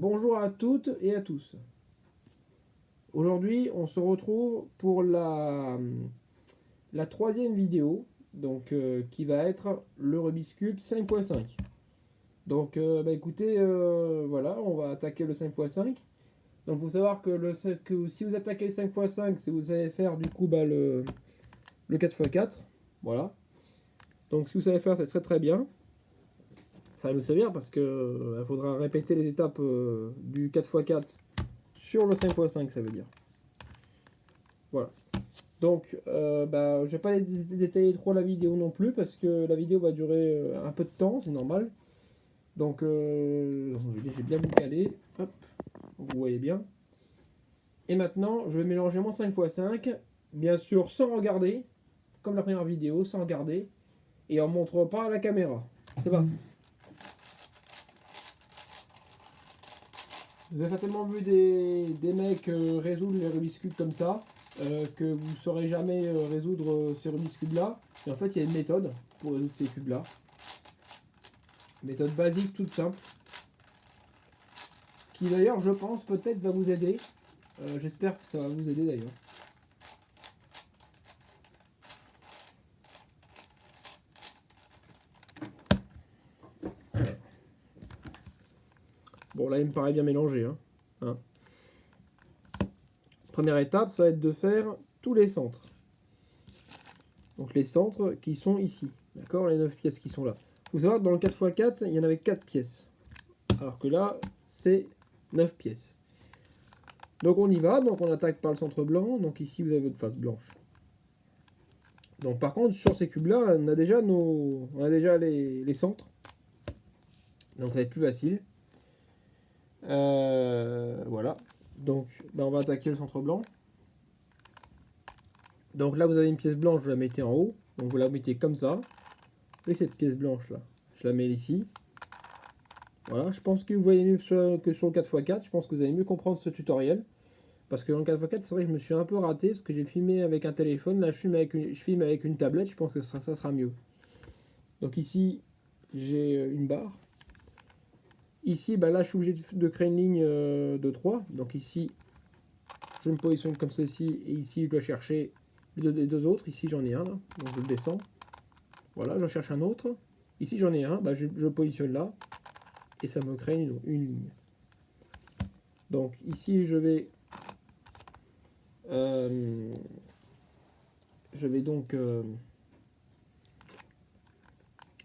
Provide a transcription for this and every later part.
Bonjour à toutes et à tous. Aujourd'hui, on se retrouve pour la troisième vidéo, qui va être le Rubik's Cube 5x5. Écoutez, voilà, on va attaquer le 5x5. Donc, il faut savoir que si vous attaquez le 5x5, c'est vous allez faire du coup le 4x4. Voilà. Donc, si vous savez faire, c'est très très bien. Ça va nous servir parce que il faudra répéter les étapes du 4x4 sur le 5x5, ça veut dire. Voilà. Donc, je vais pas détailler trop la vidéo non plus parce que la vidéo va durer un peu de temps, c'est normal. Donc, j'ai bien vous caler. Hop, vous voyez bien. Et maintenant, je vais mélanger mon 5x5, bien sûr sans regarder, comme la première vidéo, sans regarder, et en montrant pas à la caméra. C'est parti. Vous avez certainement vu des mecs résoudre les Rubik's Cube comme ça, que vous ne saurez jamais résoudre ces Rubik's Cube là. Et en fait, il y a une méthode pour résoudre ces cubes là. Méthode basique, toute simple. Qui d'ailleurs, je pense, peut-être va vous aider. J'espère que ça va vous aider d'ailleurs. Bon, là, il me paraît bien mélangé. Hein. Première étape, ça va être de faire tous les centres. Donc les centres qui sont ici. D'accord, les 9 pièces qui sont là. Il faut savoir que dans le 4x4, il y en avait 4 pièces. Alors que là, c'est 9 pièces. Donc on y va, donc on attaque par le centre blanc. Donc ici, vous avez votre face blanche. Donc par contre, sur ces cubes-là, on a déjà les centres. Donc ça va être plus facile. Voilà. Donc on va attaquer le centre blanc. Donc là, vous avez une pièce blanche, vous la mettez en haut. Donc vous la mettez comme ça. Et cette pièce blanche là, je la mets ici. Voilà, je pense que vous voyez mieux que sur le 4x4. Je pense que vous allez mieux comprendre ce tutoriel. Parce que dans le 4x4, c'est vrai que je me suis un peu raté. Parce que j'ai filmé avec un téléphone. Là, je filme avec une tablette. Je pense que ça sera mieux. Donc ici, j'ai une barre. Ici, là, je suis obligé de créer une ligne de 3. Donc ici, je me positionne comme ceci. Et ici, je dois chercher les deux autres. Ici, j'en ai un. Là. Donc je le descends. Voilà, j'en cherche un autre. Ici, j'en ai un. Je positionne là. Et ça me crée une ligne. Donc ici, je vais donc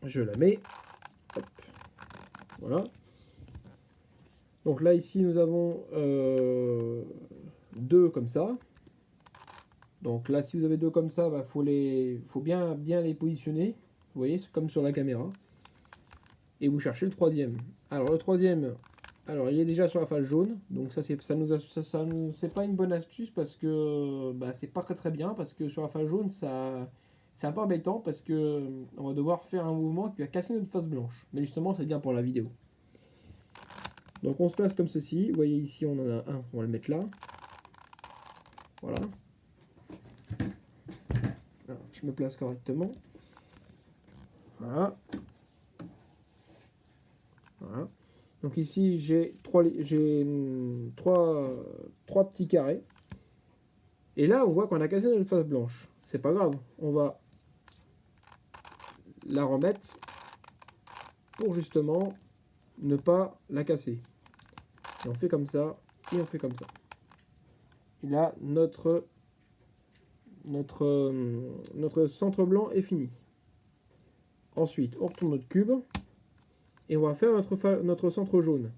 je la mets. Hop. Voilà. Donc là, ici, nous avons deux comme ça. Donc là, si vous avez deux comme ça, faut bien les positionner. Vous voyez, c'est comme sur la caméra. Et vous cherchez le troisième. Alors le troisième, il est déjà sur la face jaune. Donc c'est pas une bonne astuce parce que c'est pas très bien parce que sur la face jaune, c'est un peu embêtant parce que on va devoir faire un mouvement qui va casser notre face blanche. Mais justement, c'est bien pour la vidéo. Donc on se place comme ceci. Vous voyez ici, on en a un. On va le mettre là. Voilà. Alors, je me place correctement. Voilà. Voilà. Donc ici, j'ai trois petits carrés. Et là, on voit qu'on a cassé notre face blanche. C'est pas grave. On va la remettre pour justement ne pas la casser. Et on fait comme ça, et on fait comme ça. Et là, notre centre blanc est fini. Ensuite, on retourne notre cube et on va faire notre centre jaune.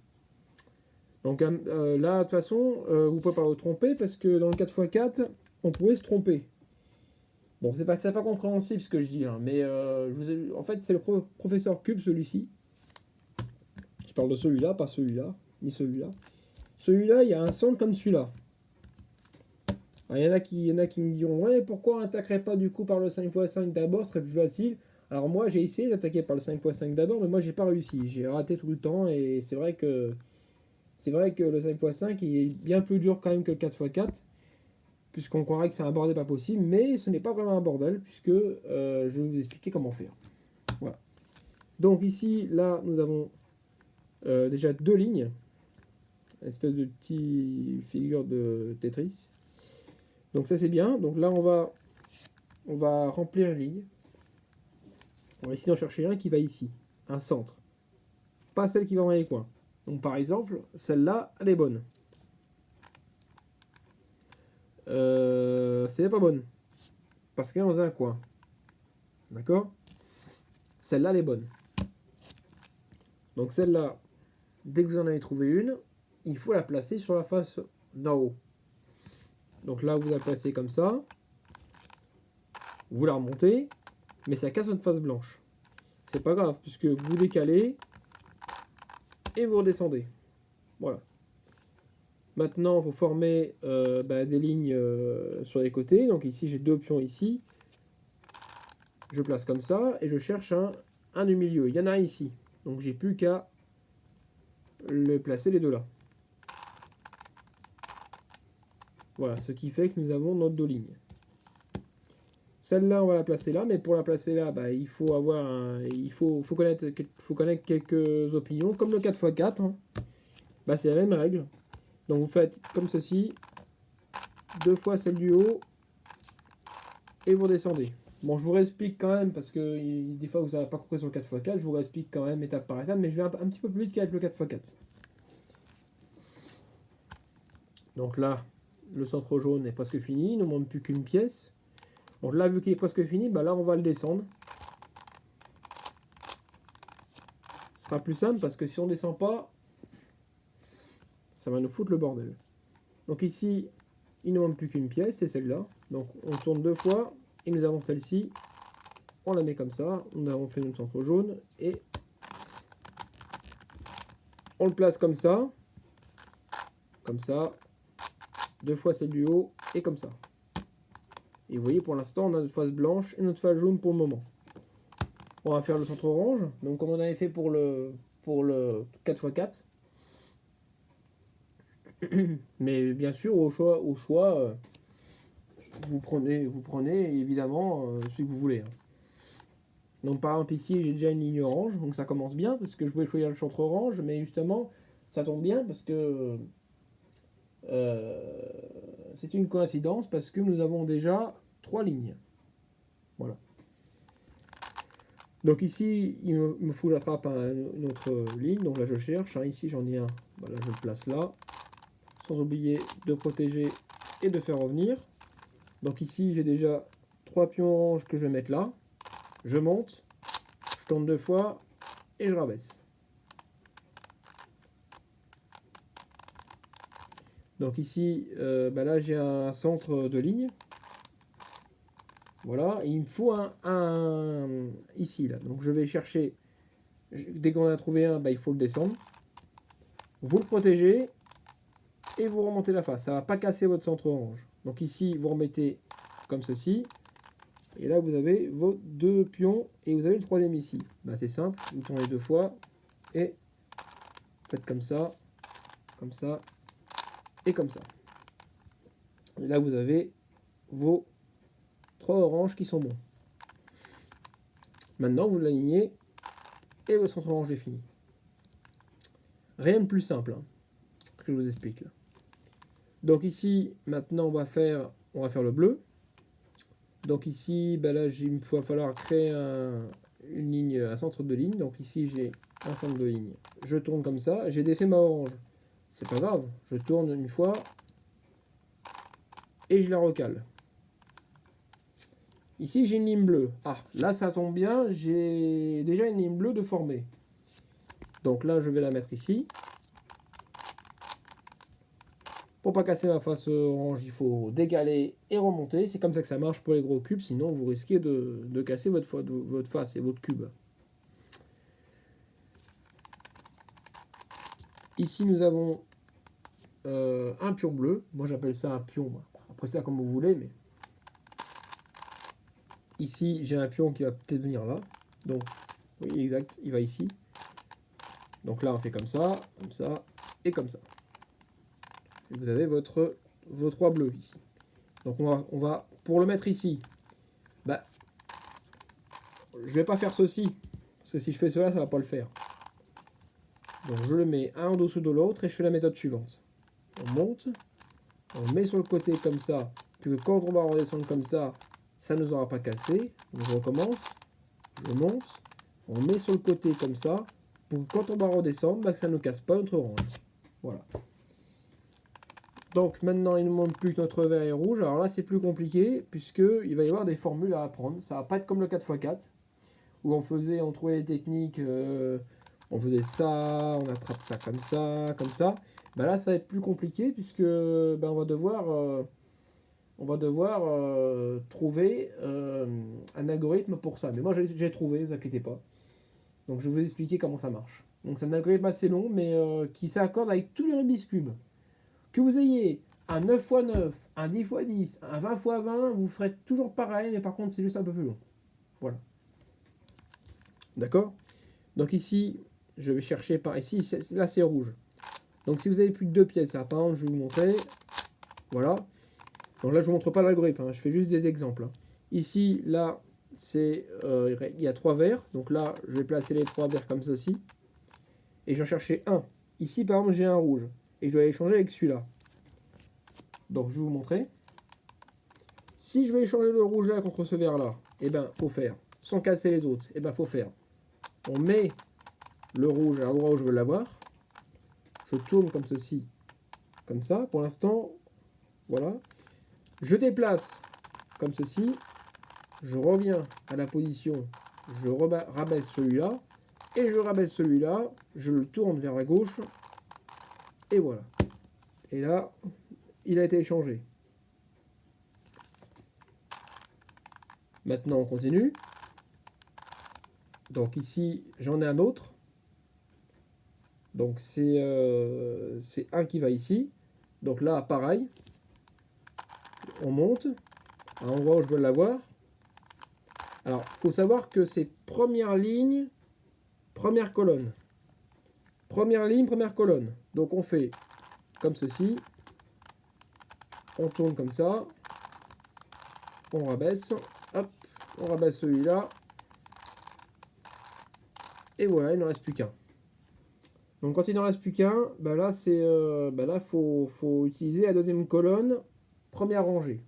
Donc là, de toute façon, vous ne pouvez pas vous tromper parce que dans le 4x4, on pourrait se tromper. Bon, c'est pas compréhensible ce que je dis, hein, mais en fait, c'est le professeur Cube, celui-ci. Je parle de celui-là, pas celui-là, ni celui-là. Celui-là, il y a un centre comme celui-là. Il y en a qui me diront, ouais, pourquoi on n'attaquerait pas du coup par le 5x5 d'abord, ce serait plus facile. Alors moi, j'ai essayé d'attaquer par le 5x5 d'abord, mais moi, j'ai pas réussi. J'ai raté tout le temps, et c'est vrai que le 5x5 il est bien plus dur quand même que le 4x4. Puisqu'on croirait que c'est un bordel pas possible, mais ce n'est pas vraiment un bordel, puisque je vais vous expliquer comment faire. Voilà. Donc ici, là, nous avons déjà deux lignes. espèce de petit figure de Tetris. Donc ça c'est bien. Donc là on va remplir une ligne. On va essayer d'en chercher un qui va ici, un centre, pas celle qui va dans les coins. Donc par exemple, celle-là, elle est bonne. C'est pas bonne parce qu'elle est dans un coin. D'accord? Celle-là, elle est bonne. Donc celle-là, dès que vous en avez trouvé une, il faut la placer sur la face d'en haut. Donc là, vous la placez comme ça. Vous la remontez, mais ça casse votre face blanche. C'est pas grave, puisque vous décalez et vous redescendez. Voilà. Maintenant, vous formez des lignes sur les côtés. Donc ici, j'ai deux pions ici. Je place comme ça et je cherche un du milieu. Il y en a un ici. Donc j'ai plus qu'à le placer les deux là. Voilà, ce qui fait que nous avons notre deux lignes. Celle-là, on va la placer là, mais pour la placer là, il faut connaître quelques opinions, comme le 4x4. Hein. C'est la même règle. Donc vous faites comme ceci, deux fois celle du haut, et vous redescendez. Bon, je vous réexplique quand même, parce que des fois vous n'avez pas compris sur le 4x4, je vous réexplique quand même étape par étape, mais je vais un petit peu plus vite qu'avec le 4x4. Donc là, le centre jaune est presque fini, il ne manque plus qu'une pièce. Donc là, vu qu'il est presque fini, là on va le descendre. Ce sera plus simple parce que si on ne descend pas, ça va nous foutre le bordel. Donc ici, il ne manque plus qu'une pièce, c'est celle-là. Donc on tourne deux fois et nous avons celle-ci. On la met comme ça. Nous avons fait notre centre jaune et on le place comme ça. Comme ça. Deux fois celle du haut et comme ça. Et vous voyez, pour l'instant, on a notre face blanche et notre face jaune pour le moment. On va faire le centre orange. Donc comme on avait fait pour le 4x4. Mais bien sûr, au choix vous prenez évidemment celui que vous voulez. Donc par exemple ici, j'ai déjà une ligne orange. Donc ça commence bien parce que je voulais choisir le centre orange. Mais justement, ça tombe bien parce que c'est une coïncidence parce que nous avons déjà 3 lignes. Voilà. Donc ici, il me faut que j'attrape une autre ligne. Donc là, je cherche. Ici, j'en ai un. Là, je le place là. Sans oublier de protéger et de faire revenir. Donc ici, j'ai déjà 3 pions orange que je vais mettre là. Je monte. Je tourne deux fois et je rabaisse. Donc ici, là j'ai un centre de ligne. Voilà, et il me faut un ici là. Donc je vais chercher. Dès qu'on a trouvé un, il faut le descendre. Vous le protégez et vous remontez la face. Ça ne va pas casser votre centre orange. Donc ici, vous remettez comme ceci. Et là, vous avez vos deux pions et vous avez le troisième ici. C'est simple, vous tournez deux fois et faites comme ça et comme ça. Et là, vous avez vos 3 oranges qui sont bons. Maintenant, vous l'alignez et votre centre orange est fini. Rien de plus simple que je vous explique là. Donc ici, maintenant, on va faire le bleu. Donc ici, là, il va falloir créer une ligne, un centre de ligne. Donc ici, j'ai un centre de ligne. Je tourne comme ça. J'ai défait ma orange. C'est pas grave. Je tourne une fois et je la recale. Ici, j'ai une ligne bleue. Ah, là, ça tombe bien. J'ai déjà une ligne bleue de formée. Donc là, je vais la mettre ici. Pour pas casser ma face orange, il faut décaler et remonter. C'est comme ça que ça marche pour les gros cubes. Sinon, vous risquez de casser votre face et votre cube. Ici, nous avons un pion bleu. Moi, j'appelle ça un pion. Après ça, comme vous voulez. Mais ici, j'ai un pion qui va peut-être venir là. Donc, oui, exact. Il va ici. Donc là, on fait comme ça et comme ça. Et vous avez vos 3 bleus ici. Donc on va pour le mettre ici. Je vais pas faire ceci parce que si je fais cela, ça va pas le faire. Donc je le mets un en dessous de l'autre et je fais la méthode suivante. On monte, on met sur le côté comme ça, puis que quand on va redescendre comme ça ne nous aura pas cassé. Donc je recommence, je monte, on met sur le côté comme ça, pour que quand on va redescendre, bah, que ça ne casse pas notre orange. Voilà. Donc maintenant il ne nous manque plus que notre vert et rouge. Alors là c'est plus compliqué, puisqu'il va y avoir des formules à apprendre. Ça va pas être comme le 4x4, où on trouvait des techniques, on faisait ça, on attrape ça comme ça, comme ça. Bah là ça va être plus compliqué, puisque bah, on va devoir trouver un algorithme pour ça. Mais moi j'ai trouvé, ne vous inquiétez pas. Donc je vais vous expliquer comment ça marche. Donc c'est un algorithme assez long, mais qui s'accorde avec tous les Rubik's Cube. Que vous ayez un 9x9, un 10x10, un 20x20, vous ferez toujours pareil, mais par contre c'est juste un peu plus long. Voilà. D'accord? Donc ici, je vais chercher par ici, là c'est rouge. Donc si vous avez plus de 2 pièces, là, par exemple, je vais vous montrer. Voilà. Donc là je ne vous montre pas l'algorithme, hein, je fais juste des exemples. Hein. Ici, là, il y a 3 verres. Donc là, je vais placer les 3 verres comme ceci. Et je vais en chercher un. Ici, par exemple, j'ai un rouge. Et je dois échanger avec celui-là. Donc je vais vous montrer. Si je vais échanger le rouge là contre ce vert là, eh ben faut faire. Sans casser les autres, eh ben faut faire. On met le rouge à l'endroit où je veux l'avoir. Je tourne comme ceci. Comme ça. Pour l'instant, voilà. Je déplace comme ceci. Je reviens à la position. Je rabaisse celui-là. Et je rabaisse celui-là. Je le tourne vers la gauche. Et voilà. Et là, il a été échangé. Maintenant, on continue. Donc ici, j'en ai un autre. Donc c'est un qui va ici. Donc là, pareil. On monte à l'endroit où je veux l'avoir. Alors, il faut savoir que c'est première ligne, première colonne. Première ligne, première colonne. Donc on fait comme ceci. On tourne comme ça. On rabaisse. Hop, on rabaisse celui-là. Et voilà, il ne reste plus qu'un. Donc quand il n'en reste plus qu'un, bah là faut utiliser la deuxième colonne, première rangée.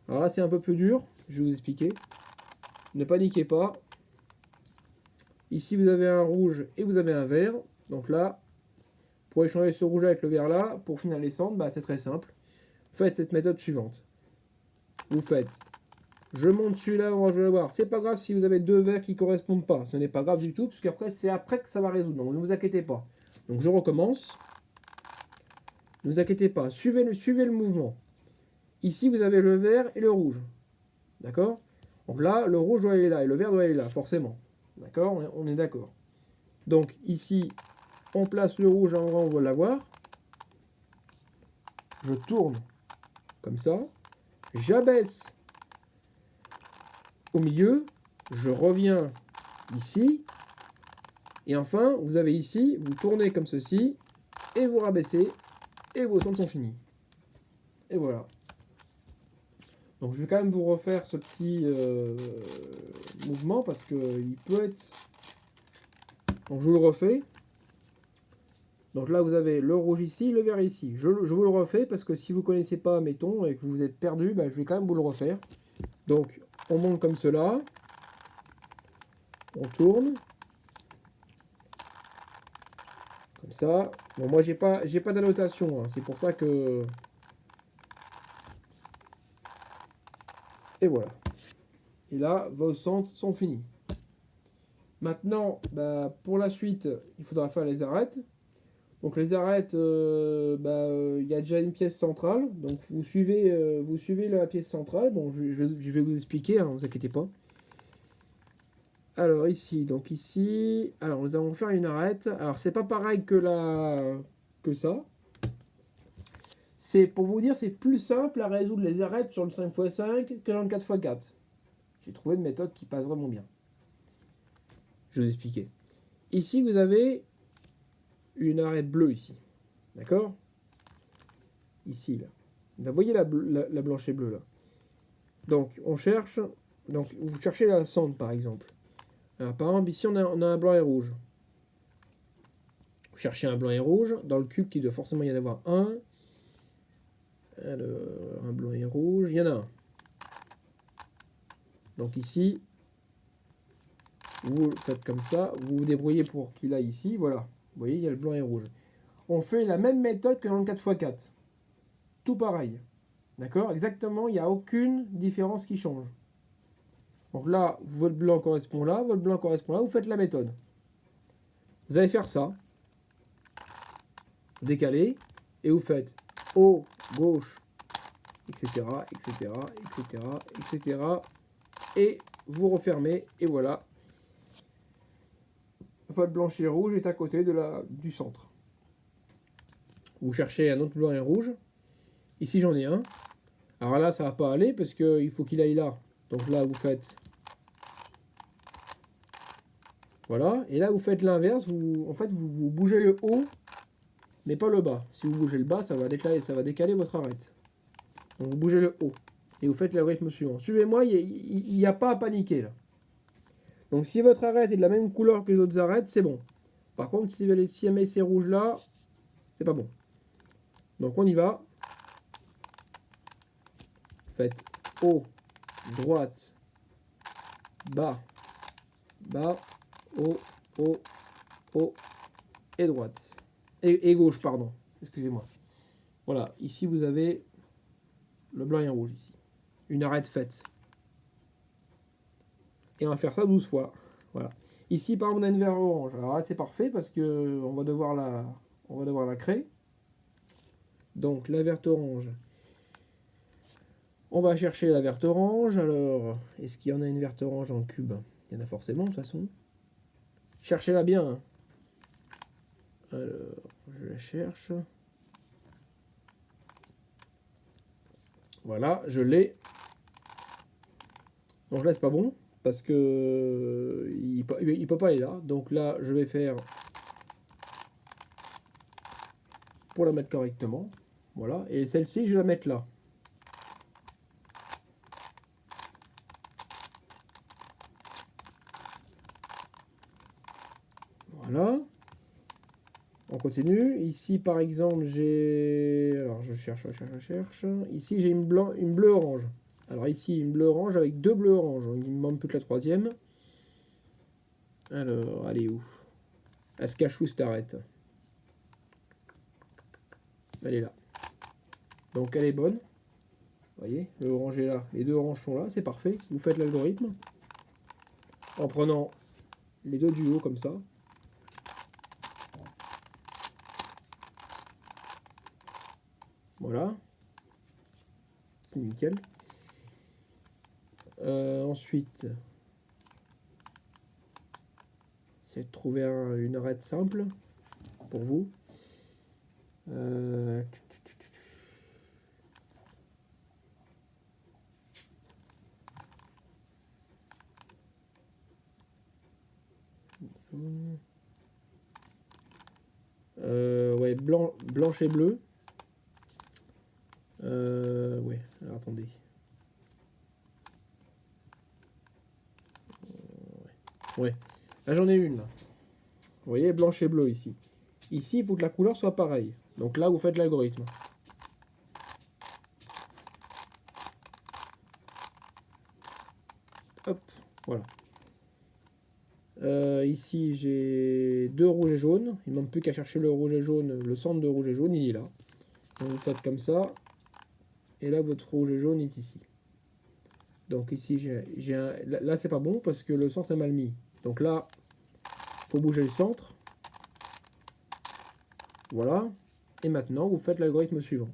Alors là c'est un peu plus dur, je vais vous expliquer. Ne paniquez pas. Ici vous avez un rouge et vous avez un vert. Donc là, pour échanger ce rouge avec le vert là, pour finir les cendres, bah, c'est très simple. Faites cette méthode suivante. Vous faites, je monte celui-là, je vais le voir. C'est pas grave si vous avez 2 verts qui ne correspondent pas. Ce n'est pas grave du tout, parce qu'après c'est après que ça va résoudre. Donc ne vous inquiétez pas. Donc je recommence. Ne vous inquiétez pas, suivez le mouvement. Ici, vous avez le vert et le rouge. D'accord? Donc là, le rouge doit aller là et le vert doit aller là, forcément. D'accord? On est d'accord. Donc ici, on place le rouge à l'endroit où on veut l'avoir. Je tourne comme ça. J'abaisse au milieu. Je reviens ici. Et enfin, vous avez ici, vous tournez comme ceci. Et vous rabaissez. Et vos cendres sont finis. Et voilà. Donc je vais quand même vous refaire ce petit mouvement parce qu'il peut être... Donc je vous le refais. Donc là vous avez le rouge ici, le vert ici. Je vous le refais parce que si vous ne connaissez pas, mettons, et que vous êtes perdu, bah, je vais quand même vous le refaire. Donc on monte comme cela. On tourne. Comme ça. Bon moi j'ai pas d'annotation, hein, c'est pour ça que... Et voilà. Et là, vos centres sont finis. Maintenant, bah, pour la suite, il faudra faire les arêtes. Donc les arêtes, il y a déjà une pièce centrale. Donc vous suivez la pièce centrale. Bon, je vais vous expliquer, hein, ne vous inquiétez pas. Alors ici, alors nous allons faire une arête. Alors c'est pas pareil que ça. C'est pour vous dire, c'est plus simple à résoudre les arêtes sur le 5x5 que dans le 4x4. J'ai trouvé une méthode qui passe vraiment bien. Je vais vous expliquer. Ici, vous avez une arête bleue ici. D'accord? Ici, là. Vous voyez la blanche et bleue, là. Donc, on cherche... Donc, vous cherchez la cendre, par exemple. Alors, par exemple, ici, on a un blanc et rouge. Vous cherchez un blanc et rouge. Dans le cube, il doit forcément y en avoir un. Alors, un blanc et rouge, il y en a un. Donc ici, vous faites comme ça, vous vous débrouillez pour qu'il aille ici, voilà. Vous voyez, il y a le blanc et rouge. On fait la même méthode que dans le 4x4. Tout pareil. D'accord? Exactement, il n'y a aucune différence qui change. Donc là, votre blanc correspond là, votre blanc correspond là, vous faites la méthode. Vous allez faire ça. Vous décalez, et vous faites haut, gauche, etc., etc., etc., etc. Et vous refermez, et voilà. Votre blanc et rouge est à côté du centre. Vous cherchez un autre blanc et rouge. Ici, j'en ai un. Alors là, ça va pas aller parce qu'il faut qu'il aille là. Donc là, vous faites... Voilà. Et là, vous faites l'inverse. En fait, vous bougez le haut, mais pas le bas. Si vous bougez le bas, ça va décaler votre arête. Donc vous bougez le haut. Et vous faites le rythme suivant. Suivez-moi, il n'y a pas à paniquer là. Donc si votre arête est de la même couleur que les autres arêtes, c'est bon. Par contre, si jamais c'est rouge là, c'est pas bon. Donc on y va. Faites haut, droite, bas, bas, haut, haut, haut et droite. Et gauche, pardon. Excusez-moi. Voilà, ici vous avez le blanc et rouge ici. Une arête faite. Et on va faire ça 12 fois. Voilà. Ici, par exemple, on a une vert orange. Alors là, c'est parfait parce que on va devoir la créer. Donc, la verte orange. On va chercher la verte orange. Alors, est-ce qu'il y en a une verte orange en cube? Il y en a forcément, de toute façon. Cherchez-la bien. Hein. Alors, je la cherche. Voilà, je l'ai. Donc là, c'est pas bon. Parce que il peut pas aller là. Donc là, je vais faire pour la mettre correctement. Voilà. Et celle-ci, je vais la mettre là. Voilà. On continue. Ici, par exemple, j'ai... Alors, je cherche. Ici, j'ai une bleu-orange. Alors ici, une bleu-orange avec deux bleus-orange. Il me manque plus que la troisième. Alors, elle est où? Elle se cache où cette arête? Elle est là. Donc, elle est bonne. Vous voyez, le orange est là. Les deux oranges sont là. C'est parfait. Vous faites l'algorithme. En prenant les deux du haut comme ça. Voilà. C'est nickel. Ensuite, c'est de trouver une arête simple pour vous. Ouais, blanche et bleue. Ouais, alors attendez. Ouais, là j'en ai une. Là. Vous voyez, blanche et bleue ici. Ici, il faut que la couleur soit pareille. Donc là, vous faites l'algorithme. Hop, voilà. Ici, j'ai deux rouges et jaunes. Il ne manque plus qu'à chercher le rouge et jaune. Le centre de rouge et jaune, il est là. Donc vous faites comme ça. Et là, votre rouge et jaune est ici. Donc ici, j'ai un... Là, c'est pas bon parce que le centre est mal mis. Donc là, il faut bouger le centre. Voilà. Et maintenant, vous faites l'algorithme suivant.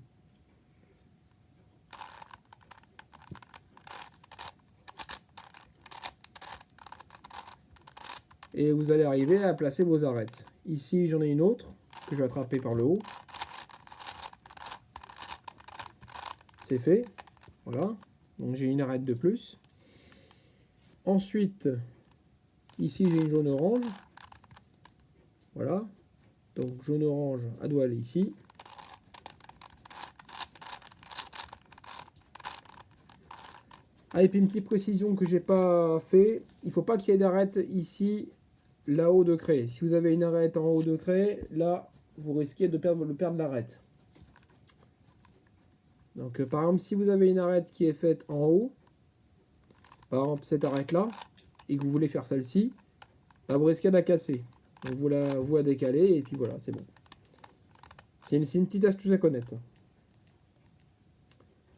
Et vous allez arriver à placer vos arêtes. Ici, j'en ai une autre que je vais attraper par le haut. C'est fait. Voilà. Donc j'ai une arête de plus. Ensuite, ici j'ai une jaune-orange. Voilà. Donc jaune-orange, elle doit aller ici. Ah, et puis une petite précision que j'ai pas fait. Il ne faut pas qu'il y ait d'arête ici, la haut de craie. Si vous avez une arête en haut de craie, là, vous risquez de perdre l'arête. Donc, par exemple, si vous avez une arête qui est faite en haut, par exemple cette arête-là, et que vous voulez faire celle-ci, bah, vous risquez de la casser. Donc, vous la décalez, et puis voilà, c'est bon. C'est une petite astuce à connaître.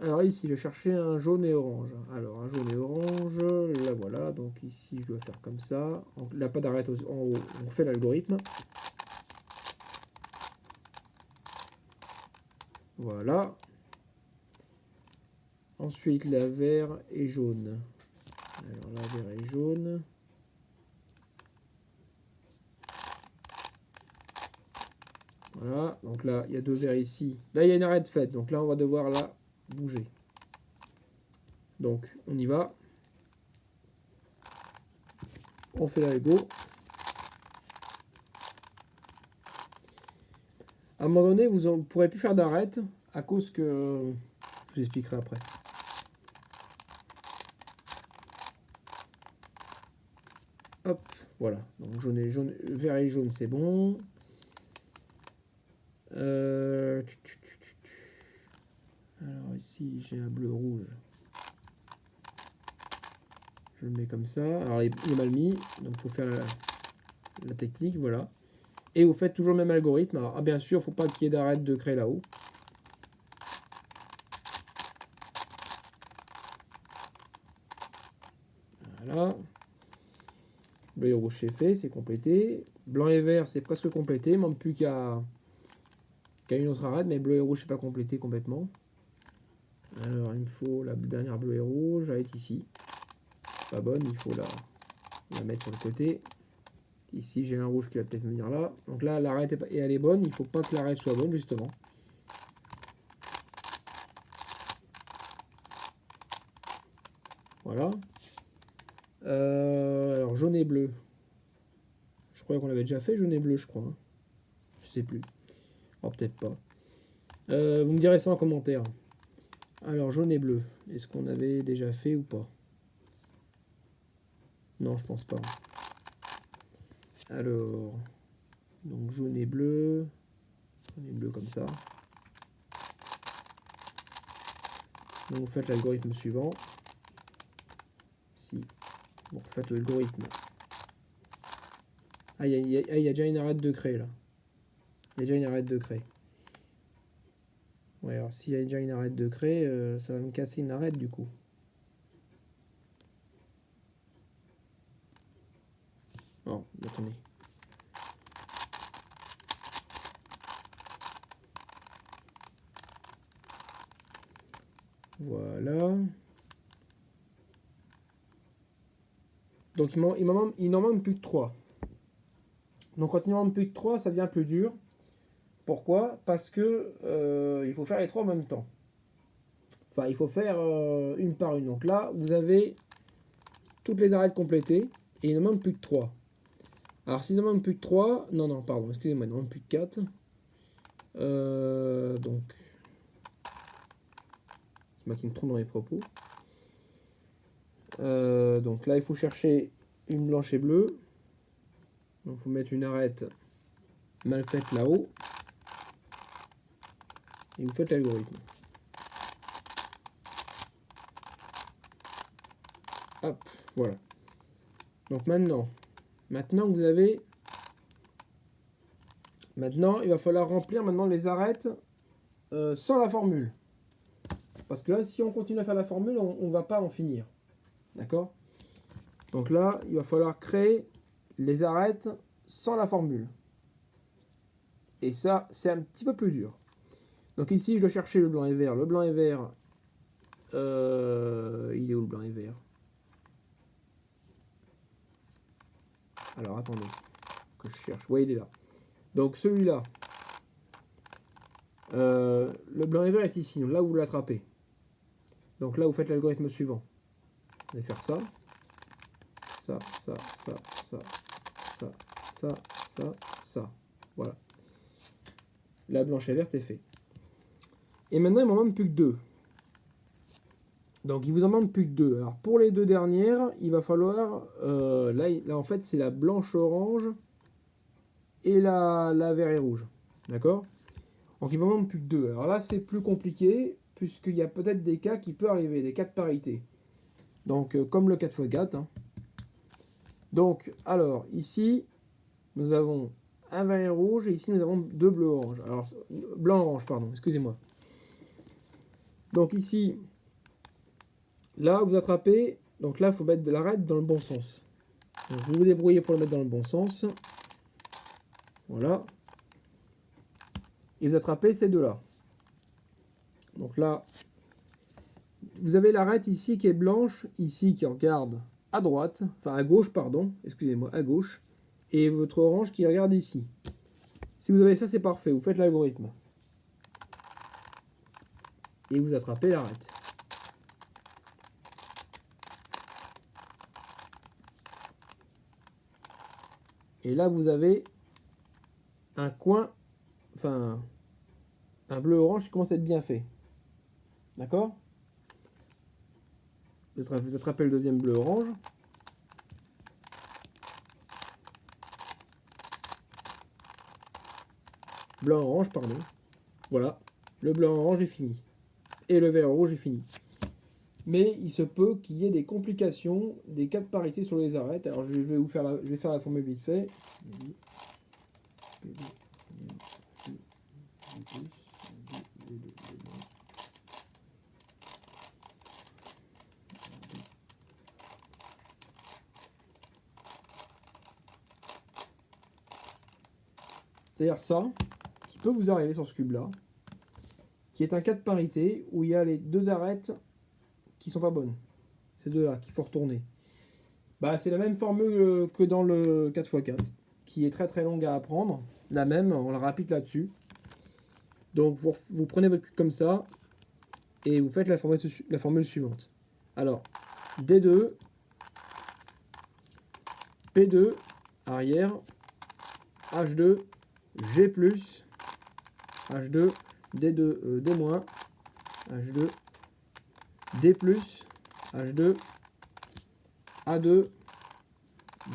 Alors ici, je cherchais un jaune et orange. Alors, un jaune et orange, là voilà. Donc ici, je dois faire comme ça. Il n'a pas d'arête en haut. On fait l'algorithme. Voilà. Ensuite, la vert et jaune. Alors, la vert et jaune. Voilà. Donc là, il y a deux verts ici. Là, il y a une arête faite. Donc là, on va devoir la bouger. Donc, on y va. On fait l'algo. À un moment donné, vous ne pourrez plus faire d'arête à cause que... Je vous expliquerai après. Hop, voilà. Donc jaune, vert et jaune, c'est bon. Alors ici, j'ai un bleu rouge. Je le mets comme ça. Alors il est mal mis, donc il faut faire la technique, voilà. Et vous faites toujours le même algorithme. Alors, bien sûr, il ne faut pas qu'il y ait d'arête de craie là-haut. Voilà. Bleu et rouge, c'est fait, c'est complété. Blanc et vert, c'est presque complété. Il manque plus qu'à une autre arête, mais bleu et rouge, c'est pas complété complètement. Alors, il me faut la dernière bleu et rouge. Elle est ici. Pas bonne, il faut la mettre sur le côté. Ici, j'ai un rouge qui va peut-être venir là. Donc là, l'arête et elle est bonne. Il ne faut pas que l'arête soit bonne, justement. Voilà. Alors, jaune et bleu. Je crois qu'on l'avait déjà fait, jaune et bleu, je crois. Hein. Je sais plus. Oh, peut-être pas. Vous me direz ça en commentaire. Alors, jaune et bleu. Est-ce qu'on avait déjà fait ou pas? Non, je pense pas. Alors, donc jaune et bleu. Jaune et bleu comme ça. Donc, vous faites l'algorithme suivant. Si vous refaites l'algorithme. Ah, il y a déjà une arête de craie là. Il y a déjà une arête de craie. Ouais, alors s'il y a déjà une arête de craie, ça va me casser une arête du coup. Oh, attendez. Voilà. Donc il n'en manque plus que 3. Donc quand il n'en manque plus que 3, ça devient plus dur. Pourquoi? Parce que il faut faire les 3 en même temps. Enfin, il faut faire une par une. Donc là, vous avez toutes les arêtes complétées et il ne manque plus que 3. Alors s'il ne manque plus que 3, non, pardon, excusez-moi, il ne manque plus que 4. Donc, c'est moi qui me trompe dans mes propos. Donc là, il faut chercher une blanche et bleue. Donc, il faut mettre une arête mal faite là-haut. Et vous faites l'algorithme. Hop, voilà. Donc maintenant vous avez... Maintenant, il va falloir remplir maintenant les arêtes sans la formule. Parce que là, si on continue à faire la formule, on ne va pas en finir. D'accord? Donc là, il va falloir créer les arêtes sans la formule. Et ça, c'est un petit peu plus dur. Donc ici, je dois chercher le blanc et vert. Le blanc et vert, il est où le blanc et vert? Alors attendez, que je cherche. Ouais, il est là. Donc celui-là, le blanc et vert est ici. Donc là, vous l'attrapez. Donc là, vous faites l'algorithme suivant. Vous allez faire ça. Ça. Voilà. La blanche et verte est fait. Et maintenant, il m'en manque plus que 2. Donc il vous en manque plus que deux. Alors pour les deux dernières, il va falloir... là en fait c'est la blanche orange et la vert et rouge. D'accord? Donc il va en manque plus que deux. Alors là c'est plus compliqué puisqu'il y a peut-être des cas qui peuvent arriver, des cas de parité. Donc comme le 4x4. Hein. Donc alors ici nous avons un vert et rouge et ici nous avons deux bleus orange. Alors blanc orange pardon, excusez-moi. Donc ici, là vous attrapez, donc là il faut mettre de l'arête dans le bon sens. Donc, vous vous débrouillez pour le mettre dans le bon sens. Voilà. Et vous attrapez ces deux-là. Donc là, vous avez l'arête ici qui est blanche, ici qui regarde à droite, enfin à gauche, pardon, excusez-moi, à gauche, et votre orange qui regarde ici. Si vous avez ça, c'est parfait, vous faites l'algorithme. Et vous attrapez l'arête. Et là, vous avez un coin, enfin, un bleu-orange qui commence à être bien fait. D'accord? Vous attrapez le deuxième bleu-orange. Blanc-orange, pardon. Voilà, le blanc-orange est fini. Et le vert-rouge est fini. Mais il se peut qu'il y ait des complications, des cas de parité sur les arêtes. Alors je vais faire la formule vite fait. C'est-à-dire ça, qui peut vous arriver sur ce cube-là, qui est un cas de parité où il y a les deux arêtes qui sont pas bonnes. Ces deux-là, qu'il faut retourner. Bah, c'est la même formule que dans le 4x4, qui est très très longue à apprendre. La même, on la rapide là-dessus. Donc vous prenez votre cube comme ça, et vous faites la formule suivante. Alors, D2, P2, arrière, H2, G+, H2, D2, D-, H2, D+, H2, A2,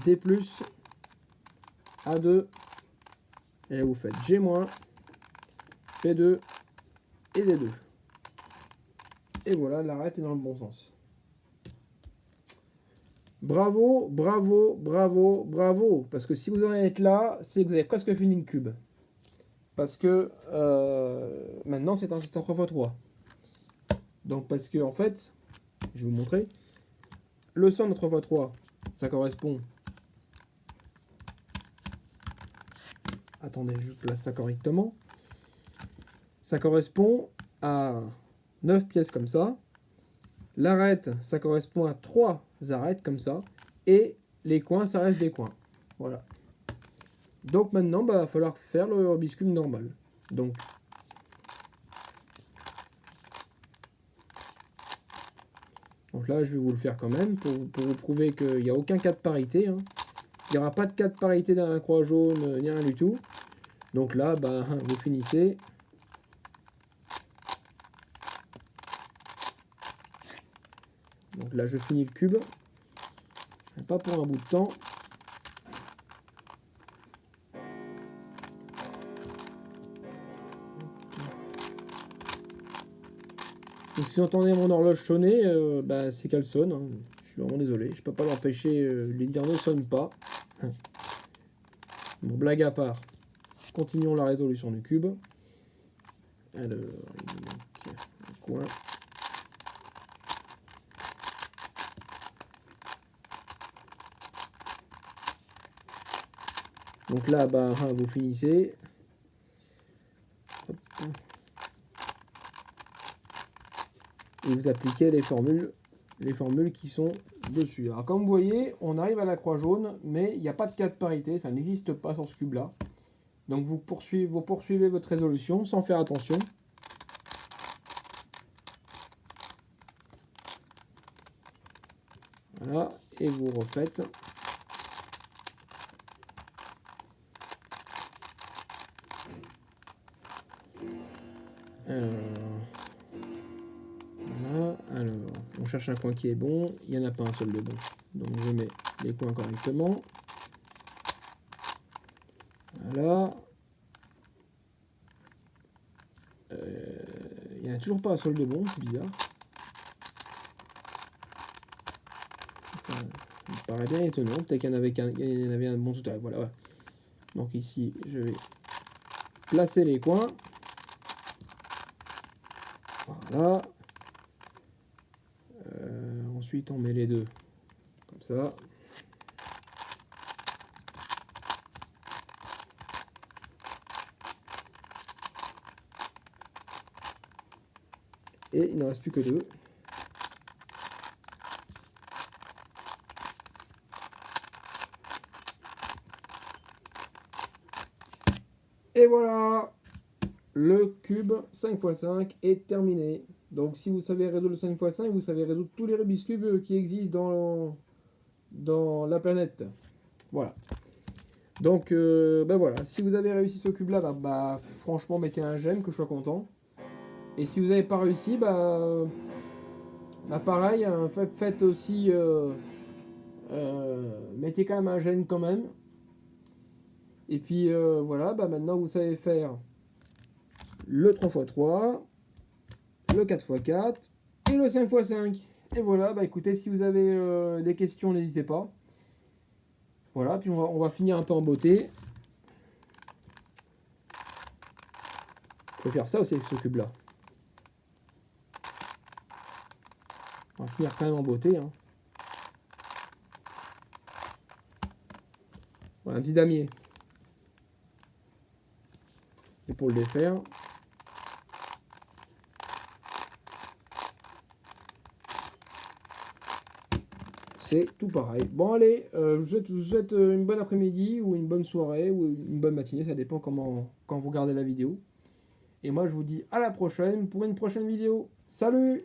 D+, A2, et vous faites G-, P2 et D2. Et voilà, l'arête est dans le bon sens. Bravo, bravo, bravo, bravo. Parce que si vous en êtes là, c'est que vous avez presque fini le cube. Parce que maintenant c'est un 3x3. Donc parce que en fait, je vais vous montrer. Le centre de 3x3, ça correspond... Attendez, je place ça correctement. Ça correspond à 9 pièces comme ça. L'arête, ça correspond à 3 arêtes comme ça. Et les coins, ça reste des coins. Voilà. Donc maintenant, il va falloir faire le Rubik's Cube normal. Donc là, je vais vous le faire quand même pour vous prouver qu'il n'y a aucun cas de parité. Hein. Il n'y aura pas de cas de parité dans la croix jaune, ni rien du tout. Donc là, vous finissez. Donc là, je finis le cube. Pas pour un bout de temps. Donc, si vous entendez mon horloge sonner, c'est qu'elle sonne. Hein. Je suis vraiment désolé. Je peux pas l'empêcher. Les dire ne sonnent pas. Bon, blague à part. Continuons la résolution du cube. Alors, il manque un coin. Donc là, vous finissez. Hop. Et vous appliquez les formules qui sont dessus. Alors comme vous voyez, on arrive à la croix jaune, mais il n'y a pas de cas de parité, ça n'existe pas sur ce cube-là. Donc vous poursuivez votre résolution sans faire attention. Voilà, et vous refaites. Alors, cherche un coin qui est bon, il n'y en a pas un seul de bon. Donc je mets les coins correctement. Voilà. Il n'y en a toujours pas un seul de bon, c'est bizarre. Ça me paraît bien étonnant. Peut-être qu'il y en avait un bon tout à l'heure. Voilà, ouais. Donc ici, je vais placer les coins. Voilà. Ensuite, on met les deux comme ça. Et il n'en reste plus que deux. Et voilà, le cube 5x5 est terminé. Donc si vous savez résoudre le 5x5, vous savez résoudre tous les Rubik's Cube qui existent dans la planète. Voilà. Donc ben voilà, si vous avez réussi ce cube là, franchement mettez un j'aime, que je sois content. Et si vous n'avez pas réussi, pareil, faites aussi, mettez quand même un j'aime quand même. Et puis voilà, maintenant vous savez faire le 3x3, le 4x4 et le 5x5. Et voilà, écoutez, si vous avez des questions, n'hésitez pas. Voilà, puis on va finir un peu en beauté. Il faut faire ça aussi avec ce cube-là. On va finir quand même en beauté. Hein. Voilà, un petit damier. Et pour le défaire, c'est tout pareil. Bon allez, je vous souhaite une bonne après-midi ou une bonne soirée ou une bonne matinée, ça dépend quand vous regardez la vidéo. Et moi je vous dis à la prochaine pour une prochaine vidéo. Salut!